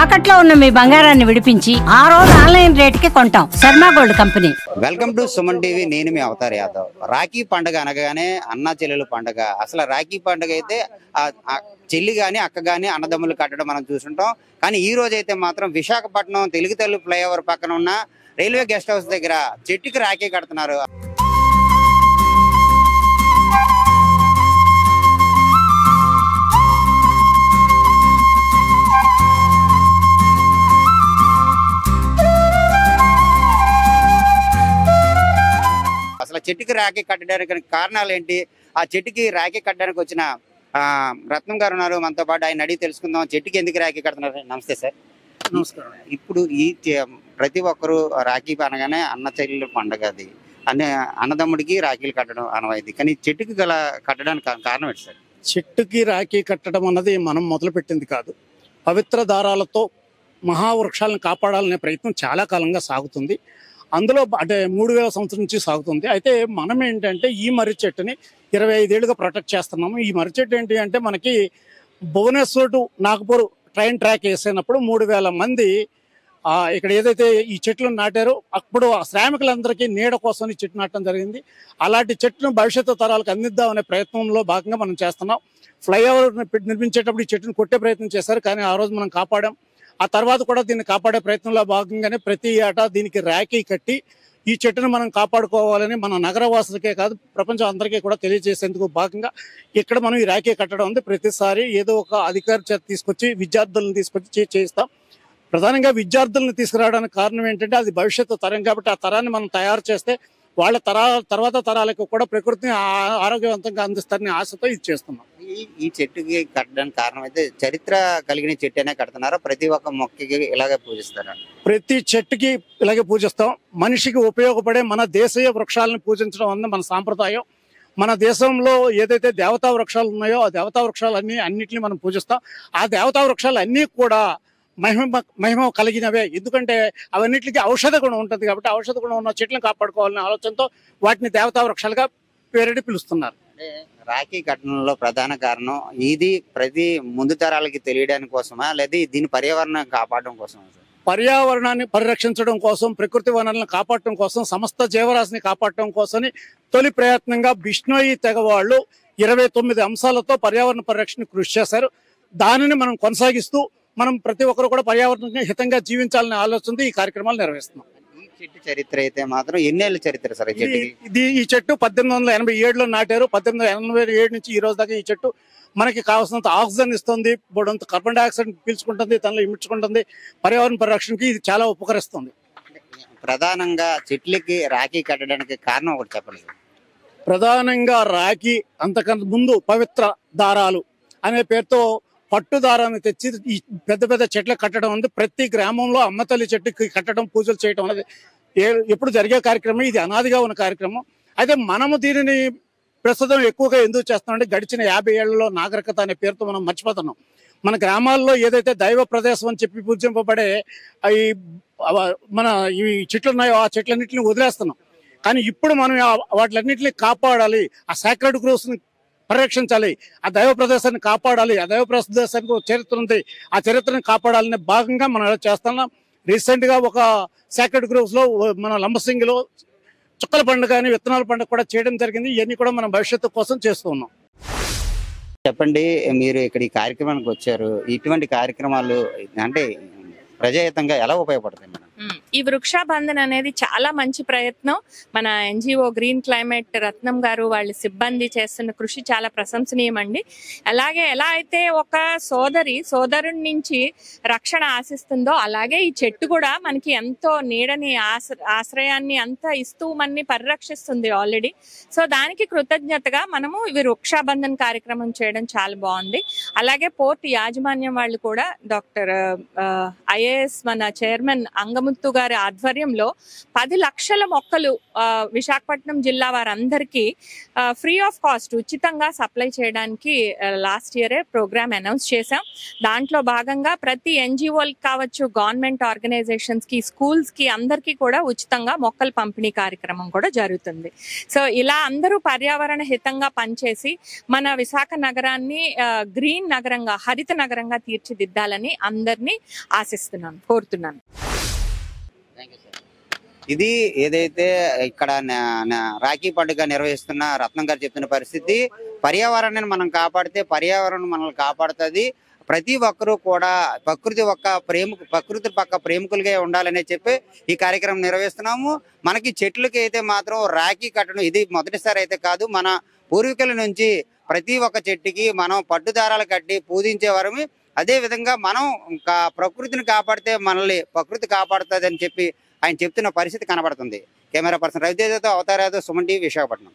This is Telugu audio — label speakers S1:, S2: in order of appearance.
S1: తాకట్లో ఉన్న మీ బంగారాన్ని విడిపించి ఆ రోజు ఆన్లైన్ రేటుకి కొంటాం. Sharma gold company.
S2: Welcome to Suman TV. నేను మీ అవతార్ యాదవ్. రాఖీ పండుగ అనగానే అన్న చెల్లెలు పండుగ. అసలు రాఖీ పండుగ అయితే చెల్లి గాని అక్క గాని అన్నదమ్ములు కట్టడం మనం చూసుంటాం. కానీ ఈ రోజు అయితే మాత్రం విశాఖపట్నం తెలుగు తల్లి ఫ్లైఓవర్ పక్కన ఉన్న రైల్వే గెస్ట్ హౌస్ దగ్గర చెట్టుకి రాఖీ కడుతున్నారు. అసలు చెట్టుకి రాఖీ కట్టడానికి కారణాలు ఏంటి? ఆ చెట్టుకి రాఖీ కట్టడానికి వచ్చిన రత్నం గారు ఉన్నారు మనతో పాటు. ఆయన అడిగి తెలుసుకుందాం చెట్టుకి ఎందుకు రాఖీ కడుతున్నారు. నమస్తే సార్.
S3: నమస్కారం.
S2: ఇప్పుడు ఈ ప్రతి ఒక్కరు రాఖీ అనగానే అన్న చెల్లెల పండుగ, అది అన్నదమ్ముడికి రాఖీలు కట్టడం అనవాయితీ. కానీ చెట్టుకి గల కట్టడానికి కారణం ఏంటి సార్?
S3: చెట్టుకి రాఖీ కట్టడం అన్నది మనం మొదలు పెట్టింది కాదు. పవిత్ర దారాలతో మహావృక్షాలను కాపాడాలనే ప్రయత్నం చాలా కాలంగా సాగుతుంది. అందులో అంటే 3000 సంవత్సరం నుంచి సాగుతుంది. అయితే మనం ఏంటంటే ఈ మర్రి చెట్టుని 25 ఏళ్ళుగా ప్రొటెక్ట్ చేస్తున్నాము. ఈ మర్రి చెట్టు ఏంటి అంటే మనకి Bhubaneswar to Nagpur train track వేసినప్పుడు 3000 మంది ఇక్కడ ఏదైతే ఈ చెట్లు నాటారో అప్పుడు శ్రామికులందరికీ నీడ కోసం ఈ చెట్టు నాటడం జరిగింది. అలాంటి చెట్టును భవిష్యత్తు తరాలకు అందిద్దామనే ప్రయత్నంలో భాగంగా మనం చేస్తున్నాం. ఫ్లైఓవర్ నిర్మించేటప్పుడు ఈ చెట్టును కొట్టే ప్రయత్నం చేశారు, కానీ ఆ రోజు మనం కాపాడాం. ఆ తర్వాత కూడా దీన్ని కాపాడే ప్రయత్నంలో భాగంగానే ప్రతి ఏటా దీనికి రాఖీ కట్టి ఈ చెట్టును మనం కాపాడుకోవాలని మన నగరవాసులకే కాదు ప్రపంచం అందరికీ కూడా తెలియజేసేందుకు భాగంగా ఇక్కడ మనం ఈ రాఖీ కట్టడం ఉంది. ప్రతిసారి ఏదో ఒక అధికారి చేత తీసుకొచ్చి విద్యార్థులను తీసుకొచ్చి చేయిస్తాం. ప్రధానంగా విద్యార్థులను తీసుకురావడానికి కారణం ఏంటంటే అది భవిష్యత్తు తరం కాబట్టి ఆ తరాన్ని మనం తయారు చేస్తే వాళ్ళ తర్వాత తరాలకు కూడా ప్రకృతిని ఆరోగ్యవంతంగా అందిస్తారని ఆశతో ఇది చేస్తున్నాం.
S2: ఈ చెట్టుకి కట్టడానికి కారణం అయితే చరిత్ర కలిగిన చెట్టు అనే కడుతున్నారా? ప్రతి ఒక్క మొక్కకి ఇలాగే పూజిస్తారా?
S3: ప్రతి చెట్టుకి ఇలాగే పూజిస్తాం. మనిషికి ఉపయోగపడే మన దేశీయ వృక్షాలను పూజించడం అన్నది మన సాంప్రదాయం. మన దేశంలో ఏదైతే దేవతా వృక్షాలు ఉన్నాయో ఆ దేవతా వృక్షాలన్నీ అన్నింటినీ మనం పూజిస్తాం. ఆ దేవతా వృక్షాలు అన్నీ కూడా మహిమ కలిగినవే. ఎందుకంటే అవన్నిటికీ ఔషధ గుణం ఉంటుంది కాబట్టి ఔషధ గుణం ఉన్న చెట్లను కాపాడుకోవాలనే ఆలోచనతో వాటిని దేవతా వృక్షాలుగా పేరెడి పిలుస్తున్నారు.
S2: రాఖీ కట్టడంలో ప్రధాన కారణం ఇది ప్రతి ముందు తరాలకి తెలియడానికి కోసమా, లేదా దీని పర్యావరణం కాపాడడం కోసమా?
S3: పర్యావరణాన్ని పరిరక్షించడం కోసం, ప్రకృతి వనరులను కాపాడటం కోసం, సమస్త జీవరాశిని కాపాడటం కోసం తొలి ప్రయత్నంగా బిష్ణోయి తెగ వాళ్ళు 29 అంశాలతో పర్యావరణ పరిరక్షణ కృషి చేశారు. దానిని మనం కొనసాగిస్తూ మనం ప్రతి ఒక్కరు కూడా పర్యావరణ హితంగా జీవించాలనే ఆలోచనతో ఈ కార్యక్రమాలు నిర్వహిస్తున్నాం.
S2: ఈ చెట్టు చరిత్ర అయితే మాత్రం ఎన్నేళ్ళ చరిత్ర సార్?
S3: ఈ చెట్టు 1887లో నాటారు. 1887 నుంచి ఈ రోజు దాకా ఈ చెట్టు మనకి కావాల్సినంత ఆక్సిజన్ ఇస్తుంది, బోడంత కార్బన్ డైఆక్సైడ్ పీల్చుకుంటుంది, తనలో ఇమిడ్చుకుంటుంది. పర్యావరణ పరిరక్షణకి ఇది చాలా ఉపకరిస్తుంది.
S2: ప్రధానంగా చెట్లకి రాఖీ కట్టడానికి కారణం ఒకటి చెప్పండి.
S3: ప్రధానంగా రాఖీ అంతకన్నా ముందు పవిత్ర దారాలు అనే పేరుతో పట్టు దారాన్ని తెచ్చి ఈ పెద్ద పెద్ద చెట్లు కట్టడం ఉంది. ప్రతి గ్రామంలో అమ్మతల్లి చెట్టుకి కట్టడం, పూజలు చేయడం అనేది ఎప్పుడు జరిగే కార్యక్రమం. ఇది అనాదిగా ఉన్న కార్యక్రమం. అయితే మనము దీనిని ప్రస్తుతం ఎక్కువగా ఎందుకు చేస్తున్నామంటే గడిచిన 50 ఏళ్లలో నాగరికత అనే పేరుతో మనం మర్చిపోతున్నాం. మన గ్రామాల్లో ఏదైతే దైవ ప్రదేశం అని చెప్పి పూజింపబడే మన ఈ చెట్లు ఉన్నాయో ఆ చెట్లన్నింటినీ వదిలేస్తున్నాం. కానీ ఇప్పుడు మనం వాటిలన్నింటినీ కాపాడాలి, ఆ సాక్రెడ్ గ్రోవ్స్ ని పరిరక్షించాలి, ఆ దైవ ప్రదేశాన్ని కాపాడాలి. ఆ దైవ ప్రదేశానికి చరిత్ర ఉంది, ఆ చరిత్రను కాపాడాలనే భాగంగా మనం చేస్తున్నాం. రీసెంట్ గా ఒక సాక్రెడ్ గ్రోవ్స్ లో మన లంబసింగిలో చుక్కల పండుగ అని విత్తనాల పండుగ కూడా చేయడం జరిగింది. ఇవన్నీ కూడా మనం భవిష్యత్తు కోసం చేస్తూ ఉన్నాం.
S2: చెప్పండి, మీరు ఇక్కడ ఈ కార్యక్రమానికి వచ్చారు. ఇటువంటి కార్యక్రమాలు అంటే ప్రజాహితంగా ఎలా ఉపయోగపడతాయి మేడం?
S4: ఈ వృక్షాబంధన్ అనేది చాలా మంచి ప్రయత్నం. మన ఎన్జిఓ గ్రీన్ క్లైమేట్ రత్నం గారు వాళ్ళ సిబ్బంది చేస్తున్న కృషి చాలా ప్రశంసనీయం అండి. అలాగే ఎలా అయితే ఒక సోదరుడి నుంచి రక్షణ ఆశిస్తుందో అలాగే ఈ చెట్టు కూడా మనకి ఎంతో నీడని ఆశ్రయాన్ని అంతా ఇస్తూ మనని పరిరక్షిస్తుంది ఆల్రెడీ. సో దానికి కృతజ్ఞతగా మనము ఇవి వృక్షాబంధన్ కార్యక్రమం చేయడం చాలా బాగుంది. అలాగే పోర్ట్ యాజమాన్యం వాళ్ళు కూడా డాక్టర్ ఐఏఎస్ మన చైర్మన్ అంగముత్తు గారు గారి ఆధ్వర్యంలో 10 లక్షల మొక్కలు విశాఖపట్నం జిల్లా వారందరికీ ఫ్రీ ఆఫ్ కాస్ట్ ఉచితంగా సప్లై చేయడానికి లాస్ట్ ఇయరే ప్రోగ్రామ్ అనౌన్స్ చేశాం. దాంట్లో భాగంగా ప్రతి ఎన్జిఓలకి కావచ్చు, గవర్నమెంట్ ఆర్గనైజేషన్స్ కి, స్కూల్స్ కి అందరికీ కూడా ఉచితంగా మొక్కలు పంపిణీ కార్యక్రమం కూడా జరుగుతుంది. సో ఇలా అందరూ పర్యావరణ హితంగా పనిచేసి మన విశాఖ నగరాన్ని గ్రీన్ నగరంగా, హరిత నగరంగా తీర్చిదిద్దాలని అందరినీ ఆశిస్తున్నాను, కోరుతున్నాను.
S2: ఇది ఏదైతే ఇక్కడ రాఖీ పండుగ నిర్వహిస్తున్న రత్నం గారు చెప్తున్న పరిస్థితి, పర్యావరణాన్ని మనం కాపాడితే పర్యావరణం మనల్ని కాపాడుతుంది. ప్రతి ఒక్కరూ కూడా ప్రకృతి పక్క ప్రేమికులుగా ఉండాలని చెప్పి ఈ కార్యక్రమం నిర్వహిస్తున్నాము. మనకి చెట్లకి అయితే మాత్రం రాఖీ కట్టడం ఇది మొదటిసారి అయితే కాదు. మన పూర్వీకుల నుంచి ప్రతి ఒక్క చెట్టుకి మనం పట్టుదారాలు కట్టి పూజించేవారము. అదే విధంగా మనం ప్రకృతిని కాపాడితే మనల్ని ప్రకృతి కాపాడుతుంది అని చెప్పి ఆయన చెప్తున్న పరిస్థితి కనబడుతుంది. కెమెరా పర్సన్ రవితేజతో అవతార్ యాదవ్, సుమన్ టీవీ, విశాఖపట్నం.